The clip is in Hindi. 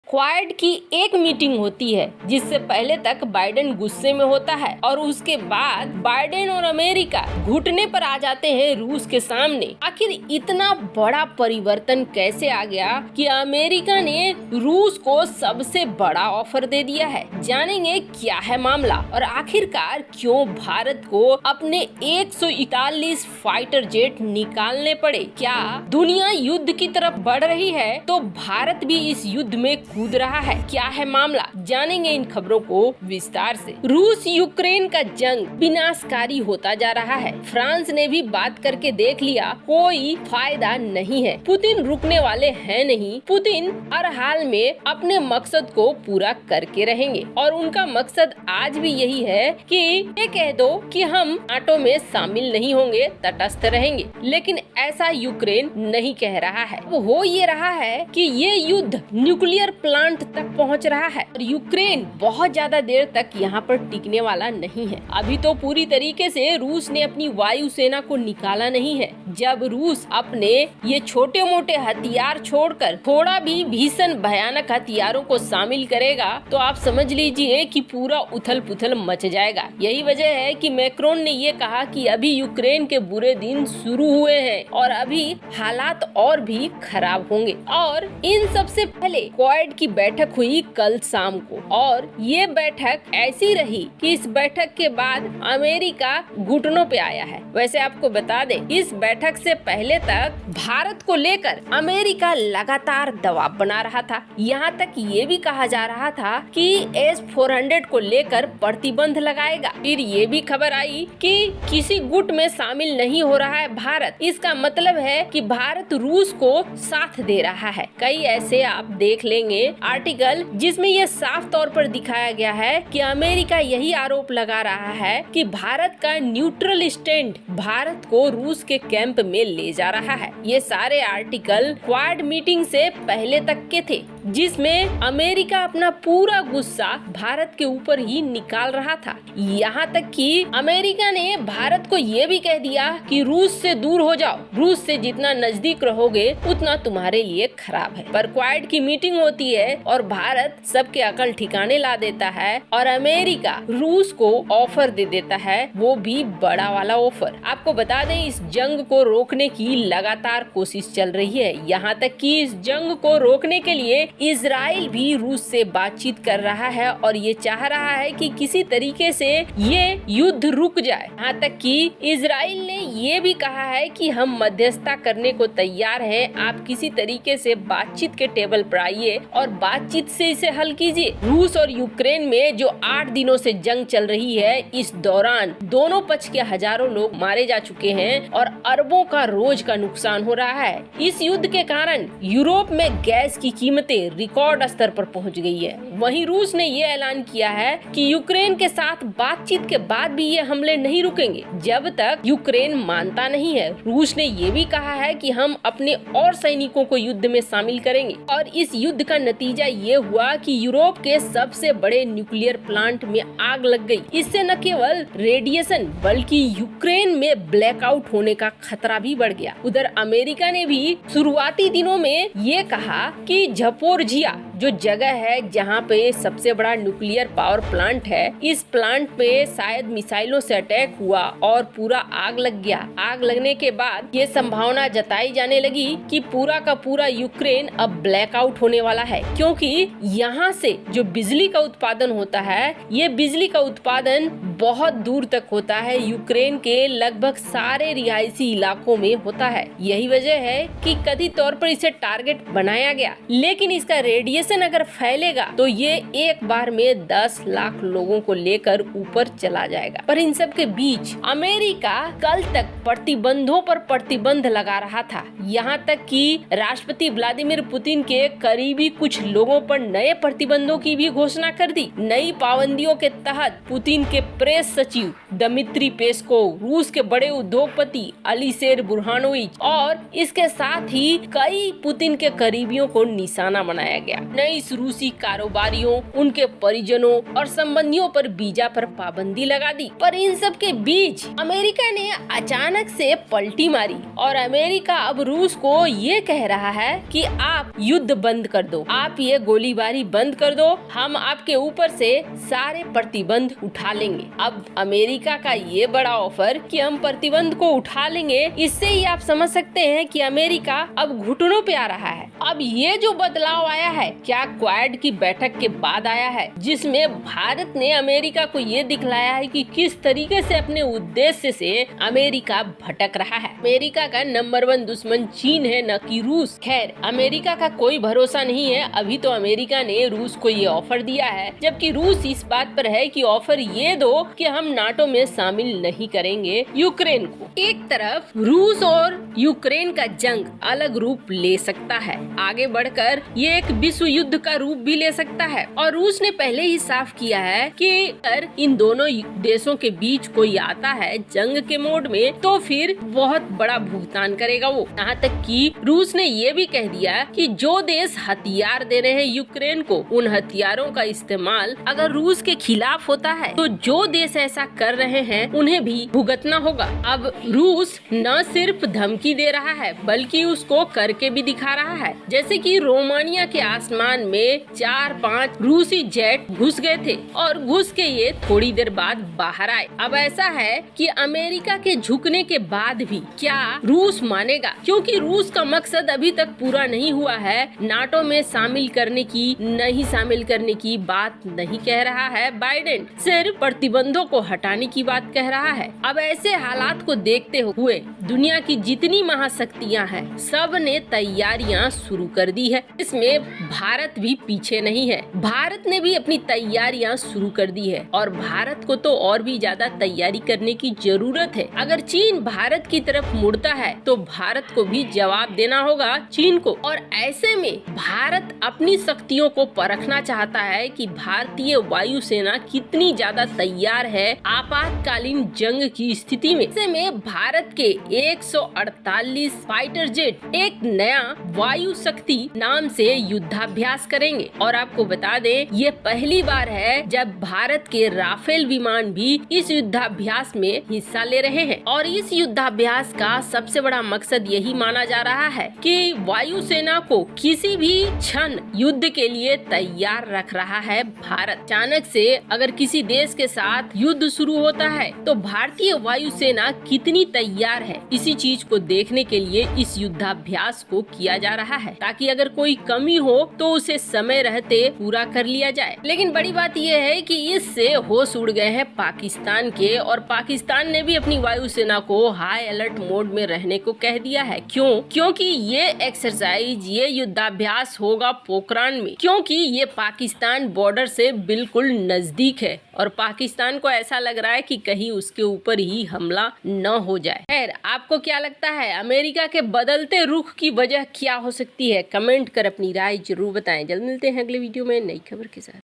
क्वाड की एक मीटिंग होती है जिससे पहले तक बाइडेन गुस्से में होता है और उसके बाद बाइडेन और अमेरिका घुटने पर आ जाते हैं रूस के सामने। आखिर इतना बड़ा परिवर्तन कैसे आ गया कि अमेरिका ने रूस को सबसे बड़ा ऑफर दे दिया है? जानेंगे क्या है मामला और आखिरकार क्यों भारत को अपने 141 फाइटर जेट निकालने पड़े। क्या दुनिया युद्ध की तरफ बढ़ रही है तो भारत भी इस युद्ध में कूद रहा है? क्या है मामला, जानेंगे इन खबरों को विस्तार से। रूस यूक्रेन का जंग विनाशकारी होता जा रहा है। फ्रांस ने भी बात करके देख लिया, कोई फायदा नहीं है। पुतिन रुकने वाले हैं नहीं। पुतिन हर हाल में अपने मकसद को पूरा करके रहेंगे और उनका मकसद आज भी यही है कि ये कह दो कि हम नाटो में शामिल नहीं होंगे, तटस्थ रहेंगे। लेकिन ऐसा यूक्रेन नहीं कह रहा है। वो हो ये रहा है कि ये युद्ध न्यूक्लियर प्लांट तक पहुंच रहा है और यूक्रेन बहुत ज्यादा देर तक यहाँ पर टिकने वाला नहीं है। अभी तो पूरी तरीके से रूस ने अपनी वायुसेना को निकाला नहीं है। जब रूस अपने ये छोटे मोटे हथियार छोड़कर थोड़ा भी भीषण भयानक हथियारों को शामिल करेगा तो आप समझ लीजिए कि पूरा उथल पुथल मच जाएगा। यही वजह है कि मैक्रोन ने ये कहा कि अभी यूक्रेन के बुरे दिन शुरू हुए हैं और अभी हालात और भी खराब होंगे। और इन सबसे पहले क्वाड की बैठक हुई कल शाम को और ये बैठक ऐसी रही कि इस बैठक के बाद अमेरिका घुटनों पे आया है। वैसे आपको बता दें, इस बैठक से पहले तक भारत को लेकर अमेरिका लगातार दबाव बना रहा था। यहाँ तक ये भी कहा जा रहा था कि S-400 को लेकर प्रतिबंध लगाएगा। फिर ये भी खबर आई कि किसी गुट में शामिल नहीं हो रहा है भारत। इसका मतलब है कि भारत रूस को साथ दे रहा है। कई ऐसे आप देख लेंगे आर्टिकल जिसमें यह साफ तौर पर दिखाया गया है कि अमेरिका यही आरोप लगा रहा है कि भारत का न्यूट्रल स्टैंड भारत को रूस के कैंप में ले जा रहा है। ये सारे आर्टिकल क्वाड मीटिंग से पहले तक के थे जिसमें अमेरिका अपना पूरा गुस्सा भारत के ऊपर ही निकाल रहा था। यहाँ तक कि अमेरिका ने भारत को ये भी कह दिया कि रूस से दूर हो जाओ, रूस से जितना नजदीक रहोगे उतना तुम्हारे लिए खराब है। पर क्वाड की मीटिंग होती है और भारत सबके अकल ठिकाने ला देता है और अमेरिका रूस को ऑफर दे देता है, वो भी बड़ा वाला ऑफर। आपको बता दें, इस जंग को रोकने की लगातार कोशिश चल रही है। यहाँ तक कि इस जंग को रोकने के लिए इजराइल भी रूस से बातचीत कर रहा है और ये चाह रहा है कि किसी तरीके से ये युद्ध रुक जाए। यहाँ तक कि इजराइल ने ये भी कहा है कि हम मध्यस्थता करने को तैयार हैं, आप किसी तरीके से बातचीत के टेबल पर आइए और बातचीत से इसे हल कीजिए। रूस और यूक्रेन में जो 8 दिनों से जंग चल रही है, इस दौरान दोनों पक्ष के हजारों लोग मारे जा चुके हैं और अरबों का रोज का नुकसान हो रहा है। इस युद्ध के कारण यूरोप में गैस की कीमतें रिकॉर्ड स्तर पर पहुंच गई है। वहीं रूस ने ये ऐलान किया है कि यूक्रेन के साथ बातचीत के बाद भी ये हमले नहीं रुकेंगे जब तक यूक्रेन मानता नहीं है। रूस ने ये भी कहा है कि हम अपने और सैनिकों को युद्ध में शामिल करेंगे और इस युद्ध का नतीजा ये हुआ कि यूरोप के सबसे बड़े न्यूक्लियर प्लांट में आग लग गई। इससे न केवल रेडिएशन बल्कि यूक्रेन में ब्लैकआउट होने का खतरा भी बढ़ गया। उधर अमेरिका ने भी शुरुआती दिनों में ये कहा कि ज़पोरिज़िया जो जगह है जहाँ पे सबसे बड़ा न्यूक्लियर पावर प्लांट है, इस प्लांट पे शायद मिसाइलों से अटैक हुआ और पूरा आग लग गया। आग लगने के बाद ये संभावना जताई जाने लगी कि पूरा का पूरा यूक्रेन अब ब्लैकआउट होने वाला है, क्योंकि यहाँ से जो बिजली का उत्पादन होता है, ये बिजली का उत्पादन बहुत दूर तक होता है, यूक्रेन के लगभग सारे रिहायशी इलाकों में होता है। यही वजह है कि कथित तौर पर इसे टारगेट बनाया गया। लेकिन इसका रेडिएशन अगर फैलेगा तो ये एक बार में 10 लाख लोगों को लेकर ऊपर चला जाएगा। पर इन सब के बीच अमेरिका कल तक प्रतिबंधों पर प्रतिबंध लगा रहा था। यहाँ तक कि राष्ट्रपति व्लादिमीर पुतिन के करीबी कुछ लोगों पर नए प्रतिबंधों की भी घोषणा कर दी। नई पाबंदियों के तहत पुतिन के प्रेस सचिव दमित्री पेस्कोव, रूस के बड़े उद्योगपति अलीसेर बुरहानोविच और इसके साथ ही कई पुतिन के करीबियों को निशाना बनाया गया। 19 रूसी कारोबारियों, उनके परिजनों और संबंधियों पर वीजा पर पाबंदी लगा दी। पर इन सब के बीच अमेरिका ने अचानक से पलटी मारी और अमेरिका अब रूस को ये कह रहा है कि आप युद्ध बंद कर दो, आप ये गोलीबारी बंद कर दो, हम आपके ऊपर से सारे प्रतिबंध उठा लेंगे। अब अमेरिका का ये बड़ा ऑफर कि हम प्रतिबंध को उठा लेंगे, इससे ही आप समझ सकते हैं कि अमेरिका अब घुटनों पे आ रहा है। अब ये जो बदलाव आया है क्या क्वाड की बैठक के बाद आया है, जिसमें भारत ने अमेरिका को ये दिखलाया है कि किस तरीके से अपने उद्देश्य से अमेरिका भटक रहा है। अमेरिका का नंबर 1 दुश्मन चीन है, न कि रूस। खैर, अमेरिका का कोई भरोसा नहीं है। अभी तो अमेरिका ने रूस को ये ऑफर दिया है, जबकि रूस इस बात पर है कि ऑफर ये दो कि हम नाटो में शामिल नहीं करेंगे यूक्रेन को। एक तरफ रूस और यूक्रेन का जंग अलग रूप ले सकता है, आगे बढ़कर ये एक विश्व युद्ध का रूप भी ले सकता है। और रूस ने पहले ही साफ किया है कि अगर इन दोनों देशों के बीच कोई आता है जंग के मोड में तो फिर बहुत बड़ा भुगतान करेगा वो। यहाँ तक कि रूस ने ये भी कह दिया कि जो देश हथियार दे रहे हैं यूक्रेन को, उन हथियारों का इस्तेमाल अगर रूस के खिलाफ होता है तो जो देश ऐसा कर रहे हैं उन्हें भी भुगतना होगा। अब रूस न सिर्फ धमकी दे रहा है बल्कि उसको करके भी दिखा रहा है। जैसे कि रोमानिया के आसमान में 4-5 रूसी जेट घुस गए थे और घुस के ये थोड़ी देर बाद बाहर आए। अब ऐसा है कि अमेरिका के झुकने के बाद भी क्या रूस मानेगा, क्योंकि रूस का मकसद अभी तक पूरा नहीं हुआ है। नाटो में शामिल करने की, नहीं शामिल करने की बात नहीं कह रहा है बाइडेन, सिर्फ प्रतिबंधों को हटाने की बात कह रहा है। अब ऐसे हालात को देखते हुए दुनिया की जितनी महाशक्तियां हैं सब ने तैयारियां शुरू कर दी है। इसमें भारत भी पीछे नहीं है। भारत ने भी अपनी तैयारियां शुरू कर दी है और भारत को तो और भी ज्यादा तैयारी करने की जरूरत है। अगर चीन भारत की तरफ मुड़ता है तो भारत को भी जवाब देना होगा चीन को। और ऐसे में भारत अपनी शक्तियों को परखना चाहता है कि भारतीय वायुसेना कितनी ज्यादा तैयार है आपातकालीन जंग की स्थिति में। ऐसे में भारत के 148 फाइटर जेट एक नया वायु शक्ति नाम से युद्धाभ्यास करेंगे। और आपको बता दें, ये पहली बार है जब भारत के राफेल विमान भी इस युद्धाभ्यास में हिस्सा ले रहे हैं। और इस युद्धाभ्यास का सबसे बड़ा मकसद यही माना जा रहा है कि वायुसेना को किसी भी क्षण युद्ध के लिए तैयार रख रहा है भारत। अचानक से अगर किसी देश के साथ युद्ध शुरू होता है तो भारतीय वायुसेना कितनी तैयार है, इसी चीज को देखने के लिए इस युद्धाभ्यास को किया जा रहा है, ताकि अगर कोई कमी हो तो उसे समय रहते पूरा कर लिया जाए। लेकिन बड़ी बात यह है कि इससे होश उड़ गए हैं पाकिस्तान के, और पाकिस्तान ने भी अपनी वायुसेना को हाई अलर्ट मोड में रहने को कह दिया है। क्यों? क्योंकि ये एक्सरसाइज, ये युद्धाभ्यास होगा पोखरान में, क्योंकि ये पाकिस्तान बॉर्डर से बिल्कुल नजदीक है और पाकिस्तान को ऐसा लग रहा है कि कहीं उसके ऊपर ही हमला न हो जाए। खैर, आपको क्या लगता है अमेरिका के बदलते रुख की वजह क्या हो सकती है? कमेंट कर अपनी राय जरूर बताएं। जल्द मिलते हैं अगले वीडियो में नई खबर के साथ।